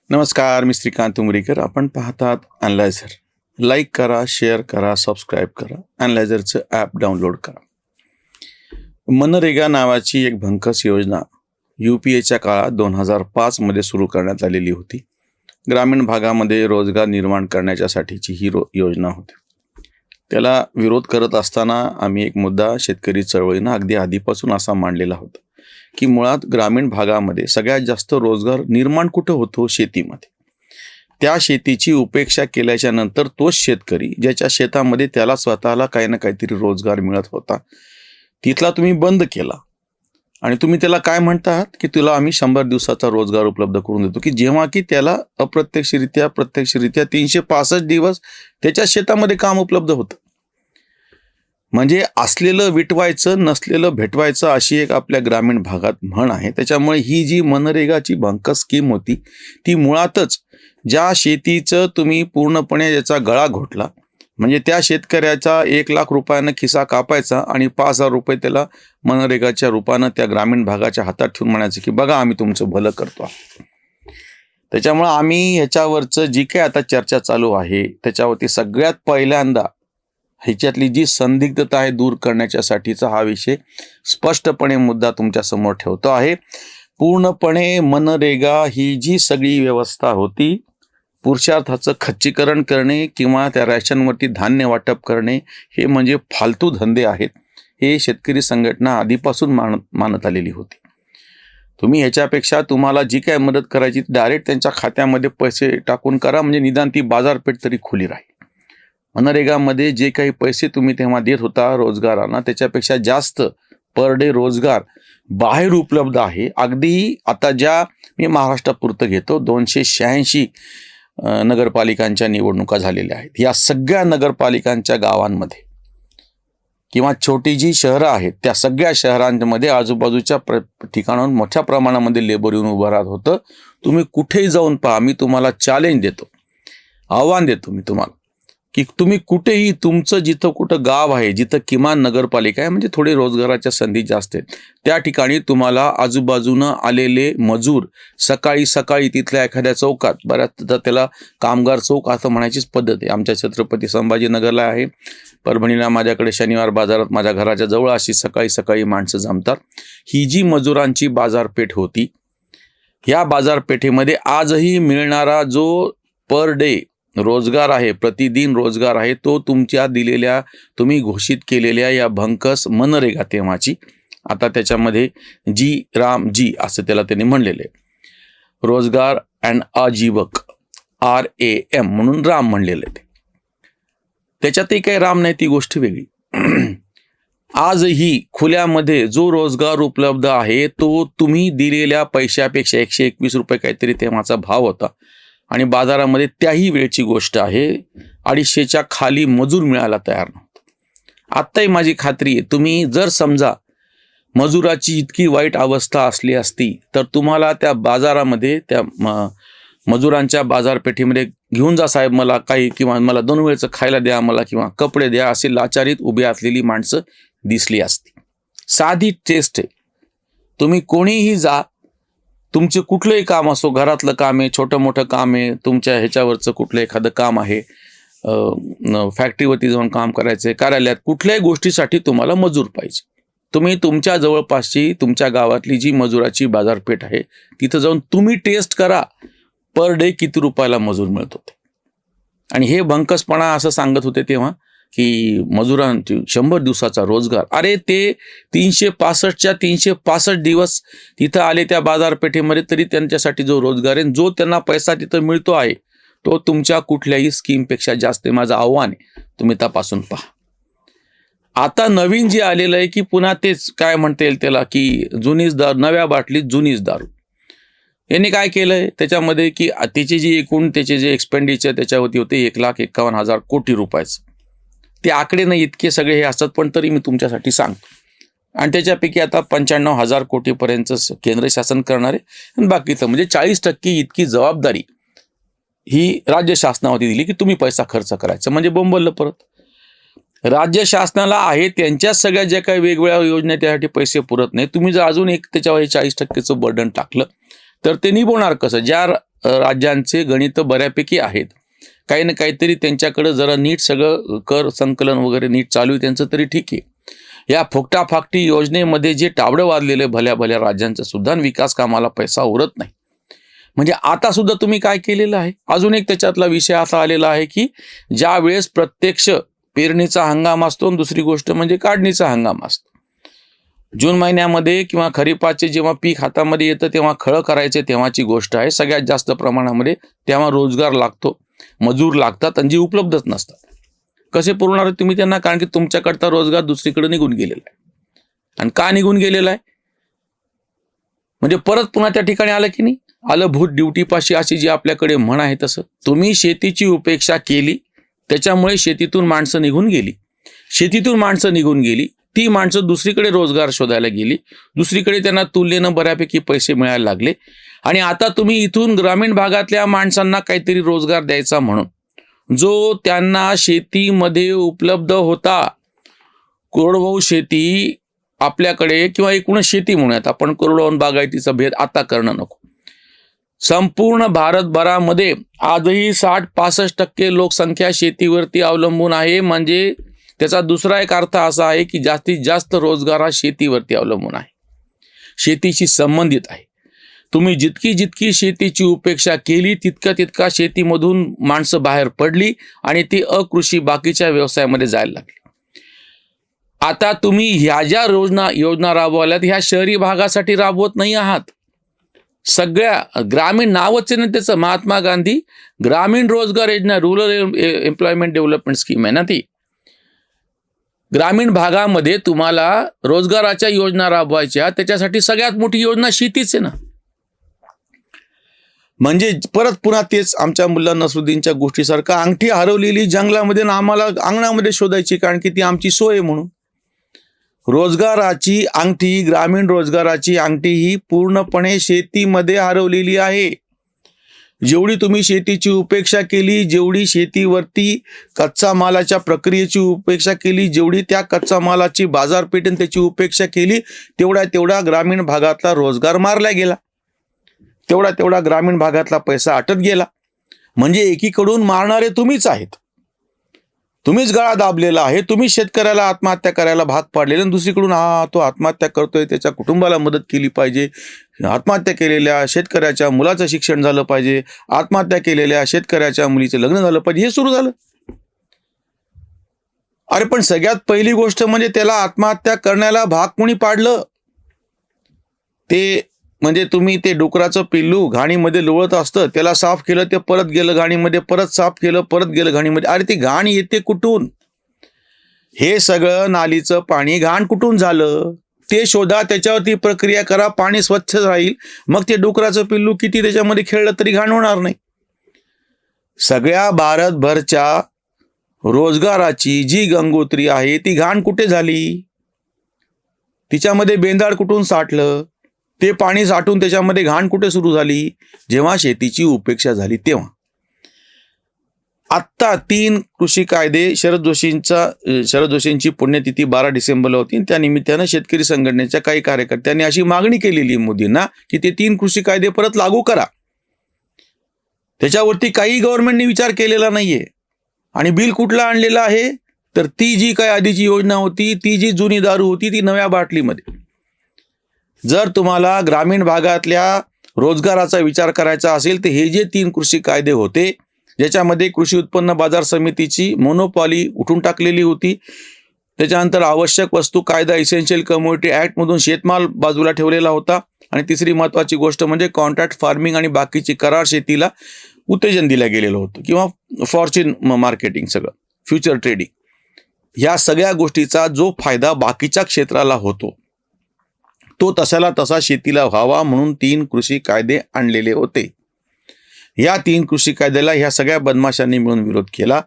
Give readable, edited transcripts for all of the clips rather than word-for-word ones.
नमस्कार, मी श्रीकांत उमरीकर. आपण पाहतात अॅनलायझर. लाईक करा, शेअर करा, सबस्क्राईब करा. अॅनलायझरचं ॲप डाउनलोड करा. मनरेगा नावाची एक भंकस योजना UPAच्या काळात 2005 मध्ये सुरू करण्यात आलेली होती. ग्रामीण भागामध्ये रोजगार निर्माण करण्याच्यासाठीची ही योजना होती. त्याला विरोध करत असताना आम्ही एक मुद्दा शेतकरी चळवळीनं अगदी आधीपासून असा मांडलेला होता की मुळात ग्रामीण भागामध्ये सगळ्यात जास्त रोजगार निर्माण कुठं होतो? शेतीमध्ये. त्या शेतीची उपेक्षा केल्याच्या नंतर तोच शेतकरी ज्याच्या शेतामध्ये त्याला स्वतःला काही ना काहीतरी रोजगार मिळत होता, तिथला तुम्ही बंद केला आणि तुम्ही त्याला काय म्हणतात की तुला आम्ही 100 दिवसाचा रोजगार उपलब्ध करून देतो, की जेव्हा की त्याला अप्रत्यक्षरित्या प्रत्यक्षरित्या 365 दिवस त्याच्या शेतामध्ये काम उपलब्ध होतं. म्हणजे असलेलं विटवायचं, नसलेलं भेटवायचं, अशी एक आपल्या ग्रामीण भागात म्हण आहे. त्याच्यामुळे ही जी मनरेगाची भंकस स्कीम होती ती मुळातच ज्या शेतीचं तुम्ही पूर्णपणे याचा गळा घोटला, म्हणजे त्या शेतकऱ्याचा 1 लाख रुपयानं खिसा कापायचा आणि 5,000 रुपये त्याला मनरेगाच्या रूपानं त्या ग्रामीण भागाच्या हातात ठेवून म्हणायचं की बघा आम्ही तुमचं भलं करतो. त्याच्यामुळं आम्ही ह्याच्यावरचं जी काही आता चर्चा चालू आहे त्याच्यावरती सगळ्यात पहिल्यांदा ह्याच्यातली जी संदिग्धता आहे दूर करण्याच्यासाठीचा हा विषय स्पष्टपणे मुद्दा तुमच्या समोर ठेवतो आहे. पूर्णपणे मनरेगा ही जी सगळी व्यवस्था होती, पुरुषार्थाचं खच्चीकरण करणे किंवा त्या रॅशनवरती धान्य वाटप करणे, हे म्हणजे फालतू धंदे आहेत. हे शेतकरी संघटना आधीपासून मानत आलेली होती. तुम्ही ह्याच्यापेक्षा तुम्हाला जी काय मदत करायची डायरेक्ट त्यांच्या खात्यामध्ये पैसे टाकून करा, म्हणजे निदान ती बाजारपेठ तरी खुली राहील. मनरेगामध्ये जे काही पैसे तुम्ही तेव्हा देत होता रोजगारांना, त्याच्यापेक्षा जास्त पर डे रोजगार बाहेर उपलब्ध आहे. अगदी आता ज्या मी महाराष्ट्रापुरतं घेतो, 286 नगरपालिकांच्या निवडणुका झालेल्या आहेत. या सगळ्या नगरपालिकांच्या गावांमध्ये किंवा छोटी जी शहरं आहेत त्या सगळ्या शहरांमध्ये आजूबाजूच्या ठिकाणाहून मोठ्या प्रमाणामध्ये लेबर येऊन उभं राहत होतं. तुम्ही कुठेही जाऊन पहा, मी तुम्हाला चॅलेंज देतो, आव्हान देतो मी तुम्हाला की तुम्ही कुठेही तुमचं जिथं कुठं गाव आहे, जिथं किमान नगरपालिका आहे, म्हणजे थोडे रोजगाराच्या संधी जास्त आहेत, त्या ठिकाणी तुम्हाला आजूबाजूनं आलेले मजूर सकाळी सकाळी तिथल्या एखाद्या चौकात, बऱ्याच त्याला कामगार चौक असं म्हणायचीच पद्धत आहे, आमच्या छत्रपती संभाजीनगरला आहे, परभणीला माझ्याकडे शनिवार बाजारात माझ्या घराच्या जवळ अशी सकाळी सकाळी माणसं जमतात. ही जी मजुरांची बाजारपेठ होती, या बाजारपेठेमध्ये आजही मिळणारा जो पर डे रोजगार आहे, प्रतिदिन रोजगार आहे, तो तुमच्या दिलेल्या, तुम्ही घोषित केलेल्या या भंकस मनरेगा तेव्हाची, आता त्याच्यामध्ये जी असं त्याला त्यांनी म्हणलेलं आहे, रोजगार अँड आजीवक, RAM म्हणून राम म्हणलेलं आहे. त्याच्यातही काही राम नाही, ती गोष्ट वेगळी. आजही खुल्यामध्ये जो रोजगार उपलब्ध आहे तो तुम्ही दिलेल्या पैशापेक्षा 121 रुपये काहीतरी तेव्हाचा भाव होता, आणि बाजारामध्ये त्याही वेळची गोष्ट आहे 250च्या खाली मजूर मिळायला तयार नव्हतं. आत्ताही माझी खात्री आहे, तुम्ही जर समजा मजुराची इतकी वाईट अवस्था असली असती तर तुम्हाला त्या बाजारामध्ये, त्या मजुरांच्या बाजारपेठेमध्ये घेऊन जा साहेब मला काही, किंवा मला 2 वेळचं खायला द्या मला, किंवा कपडे द्या, असे लाचारीत उभी असलेली माणसं दिसली असती. साधी टेस्ट आहे. तुम्ही कोणीही जा, तुमचे कुठलंही काम असो, घरातलं काम आहे, छोटं मोठं काम आहे, तुमच्या ह्याच्यावरचं कुठलं एखादं काम आहे, फॅक्टरीवरती जाऊन काम करायचं आहे, कार्यालयात, कुठल्याही गोष्टीसाठी तुम्हाला मजूर पाहिजे. तुम्ही तुमच्या जवळपासची, तुमच्या गावातली जी मजुराची बाजारपेठ आहे तिथं जाऊन तुम्ही टेस्ट करा, पर डे किती रुपयाला मजूर मिळत होते. आणि हे भंकसपणा असं सांगत होते तेव्हा की मजुरांची 100 दिवसाचा रोजगार. अरे ते 365च्या 365 दिवस तिथं आले त्या बाजारपेठेमध्ये, तरी त्यांच्यासाठी जो रोजगार आहे, जो त्यांना पैसा तिथं मिळतो आहे, तो तुमच्या कुठल्याही स्कीमपेक्षा जास्त आहे. माझं आव्हान आहे, तुम्ही तपासून पहा. आता नवीन जे आलेलं आहे की पुन्हा तेच काय म्हणता येईल त्याला, की जुनीच दारू, नव्या बाटलीत जुनीच दारू. यांनी काय केलंय त्याच्यामध्ये की त्याची जी एकूण त्याचे जे एक्सपेंडिचर त्याच्यावरती होते 1,51,000 कोटी रुपयाचं. ते आकडे नाही इतके सगळे हे असतात, पण तरी मी तुमच्यासाठी सांगतो. आणि त्याच्यापैकी आता 95,000 कोटीपर्यंत केंद्र शासन करणार आहे, आणि बाकीचं म्हणजे 40% इतकी जबाबदारी ही राज्य शासनावरती दिली की तुम्ही पैसा खर्च करायचा. म्हणजे बोंबललं परत. राज्य शासनाला आहे त्यांच्या सगळ्या ज्या काही वेगवेगळ्या योजना त्यासाठी पैसे पुरत नाही. तुम्ही जर अजून एक त्याच्यावर 40%चं बर्डन टाकलं तर ते निभवणार कसं? ज्या राज्यांचे गणित बऱ्यापैकी आहेत. काही ना काहीतरी त्यांच्याकडं जरा नीट सगळं कर संकलन वगैरे नीट चालू आहे त्यांचं तरी ठीक आहे. या फुकटाफाकटी योजनेमध्ये जे टाबडं वाजलेलं भल्या भल्या राज्यांचं सुद्धा विकास कामाला पैसा उरत नाही. म्हणजे आता सुद्धा तुम्ही काय केलेलं आहे. अजून एक त्याच्यातला विषय असा आलेला आहे की ज्या वेळेस प्रत्यक्ष पेरणीचा हंगाम असतो आणि दुसरी गोष्ट म्हणजे काढणीचा हंगाम असतो. जून महिन्यामध्ये किंवा खरीपाचे जेव्हा पीक हातामध्ये येतं तेव्हा खळं करायचे तेव्हाची गोष्ट आहे. सगळ्यात जास्त प्रमाणामध्ये तेव्हा रोजगार लागतो, मजूर लागतात आणि जे उपलब्धच नसतात. कसे पुरवणार तुम्ही त्यांना? कारण की तुमच्याकडचा रोजगार दुसरीकडे निघून गेलेला आहे. आणि का निघून गेलेला आहे म्हणजे परत पुन्हा त्या ठिकाणी आलं की नाही, आलं भूत ड्युटीपाशी अशी जी आपल्याकडे म्हण आहे. तसं तुम्ही शेतीची उपेक्षा केली, त्याच्यामुळे शेतीतून माणसं निघून गेली. शेतीतून माणसं निघून गेली, ती माणसं दुसरीकडे रोजगार शोधायला गेली, दुसरीकडे त्यांना तुलनेनं बऱ्यापैकी पैसे मिळायला लागले. आणि आता तुम्ही इथून ग्रामीण भागातल्या माणसांना काहीतरी रोजगार द्यायचा म्हणून जो त्यांना शेतीमध्ये उपलब्ध होता, कोरडवाहू शेती आपल्याकडे किंवा एकूणच शेती म्हणूयात आपण, कोरडवाहू बागायतीचा भेद आता करणं नको. संपूर्ण भारतभरामध्ये आजही 60-65% लोकसंख्या शेतीवरती अवलंबून आहे. म्हणजे त्याचा दुसरा एक अर्थ असा आहे की जास्तीत जास्त रोजगार हा शेतीवरती अवलंबून आहे, शेतीशी संबंधित आहे. तुम्ही जितकी शेतीची उपेक्षा केली तितका शेतीमधून माणसं बाहेर पडली आणि ती अकृषी बाकीच्या व्यवसायामध्ये जायला लागली. आता तुम्ही ह्या ज्या योजना राबवल्यात ह्या शहरी भागासाठी राबवत नाही आहात. सगळ्या ग्रामीण नावच आहे ना त्याचं, महात्मा गांधी ग्रामीण रोजगार योजना, रुरल एम्प्लॉयमेंट डेव्हलपमेंट स्कीम आहे ना ती. ग्रामीण भागामध्ये तुम्हाला रोजगाराच्या योजना राबवायच्या, त्याच्यासाठी सगळ्यात मोठी योजना शेतीच आहे ना. म्हणजे परत पुन्हा तेच आमच्या मुल्ला नसरुद्दीनच्या गोष्टीसारखं, अंगठी हरवलेली जंगलामध्ये ना आम्हाला अंगणामध्ये शोधायची, कारण की ती आमची सोय म्हणून. रोजगाराची अंगठी, ग्रामीण रोजगाराची अंगठी ही पूर्णपणे शेतीमध्ये हरवलेली आहे. जेवढी तुम्ही शेतीची उपेक्षा केली, जेवढी शेतीवरती कच्चा मालाच्या प्रक्रियेची उपेक्षा केली, जेवढी त्या कच्चा मालाची बाजारपेठेत त्याची उपेक्षा केली, तेवढा ग्रामीण भागातला रोजगार मारला गेला, तेवढा ग्रामीण भागातला पैसा आटत गेला. म्हणजे एकीकडून मारणारे तुम्हीच आहेत, तुम्हीच गळा दाबलेला आहे, तुम्ही शेतकऱ्याला आत्महत्या करायला भाग पाडलेले, आणि दुसरीकडून तो आत्महत्या करतोय, त्याच्या कुटुंबाला मदत केली पाहिजे, आत्महत्या केलेल्या शेतकऱ्याच्या मुलाचं शिक्षण झालं पाहिजे, आत्महत्या केलेल्या शेतकऱ्याच्या मुलीचं लग्न झालं पाहिजे, हे सुरू झालं. अरे पण सगळ्यात पहिली गोष्ट म्हणजे त्याला आत्महत्या करण्याला भाग कोणी पाडलं? ते म्हणजे तुम्ही ते डुकराचं पिल्लू घाणीमध्ये लोळत असतं, त्याला साफ केलं, ते परत गेलं घाणीमध्ये, परत साफ केलं, परत गेलं घाणीमध्ये. अरे ती घाण येते कुठून? हे सगळं नालीचं पाणी घाण कुठून झालं ते शोधा, त्याच्यावरती प्रक्रिया करा, पाणी स्वच्छ राहील. मग ते डुकराचं पिल्लू किती त्याच्यामध्ये खेळलं तरी घाण होणार नाही. सगळ्या भारतभरच्या रोजगाराची जी गंगोत्री आहे ती घाण कुठे झाली? तिच्यामध्ये बेंदाड कुठून साठलं? ते पाणी साठून त्याच्यामध्ये घाण कुठे सुरू झाली? जेव्हा शेतीची उपेक्षा झाली तेव्हा. आत्ता 3 कृषी कायदे शरद जोशींची पुण्यतिथी 12 डिसेंबरला होती. त्या निमित्तानं शेतकरी संघटनेच्या काही कार्यकर्त्यांनी अशी मागणी केलेली मोदींना की ते 3 कृषी कायदे परत लागू करा. त्याच्यावरती काही गव्हर्नमेंटने विचार केलेला नाहीये. आणि बिल कुठला आणलेला आहे तर ती जी काय आधीची योजना होती, ती जी जुनी दारू होती ती नव्या बाटलीमध्ये. जर तुम्हाला ग्रामीण भागातल्या रोजगाराचा विचार करायचा असेल तर हे जे 3 कृषी कायदे होते, ज्याच्यामध्ये कृषी उत्पन्न बाजार समितीची मोनोपॉली उठून टाकलेली होती, त्याच्यानंतर आवश्यक वस्तू कायदा इसेन्शियल कमोडिटी ॲक्टमधून शेतमाल बाजूला ठेवलेला होता, आणि तिसरी महत्त्वाची गोष्ट म्हणजे कॉन्ट्रॅक्ट फार्मिंग आणि बाकीची करार शेतीला उत्तेजन दिलं गेलेलं होतं, किंवा फॉर्च्यून मार्केटिंग, सगळं फ्युचर ट्रेडिंग. ह्या सगळ्या गोष्टीचा जो फायदा बाकीच्या क्षेत्राला होतो तो तसाला तसा शेतीला व्हावा म्हणून 3 कृषी कायदे आणलेले होते. या 3 कृषी कायद्याला ह्या सगळ्या बदमाशांनी मिळून विरोध केला.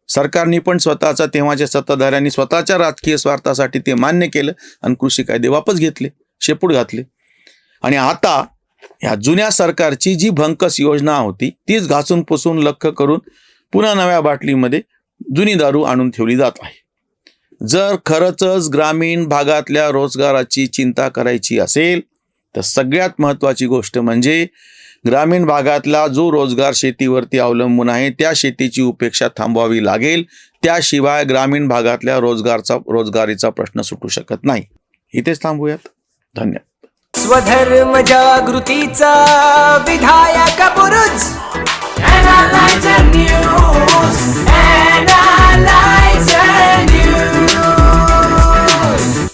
सरकारने पण स्वतःचा, तेव्हाच्या सत्ताधाऱ्यांनी स्वतःच्या राजकीय स्वार्थासाठी ते मान्य केलं आणि कृषी कायदे वापस घेतले, शेपूट घातले. आणि आता ह्या जुन्या सरकारची जी भंकस योजना होती तीच घासून पुसून लख्ख करून पुन्हा नव्या बाटलीमध्ये जुनी दारू आणून ठेवली जात आहे. जर खरंच ग्रामीण भागातल्या रोजगाराची चिंता करायची असेल तर सगळ्यात महत्त्वाची गोष्ट म्हणजे ग्रामीण भागातला जो रोजगार शेतीवरती अवलंबून आहे त्या शेतीची उपेक्षा थांबवावी लागेल. त्याशिवाय ग्रामीण भागातल्या रोजगारीचा प्रश्न सुटू शकत नाही. इथेच थांबूयात. धन्यवाद. स्वधर्म जागृतीचा विधायक बुरुज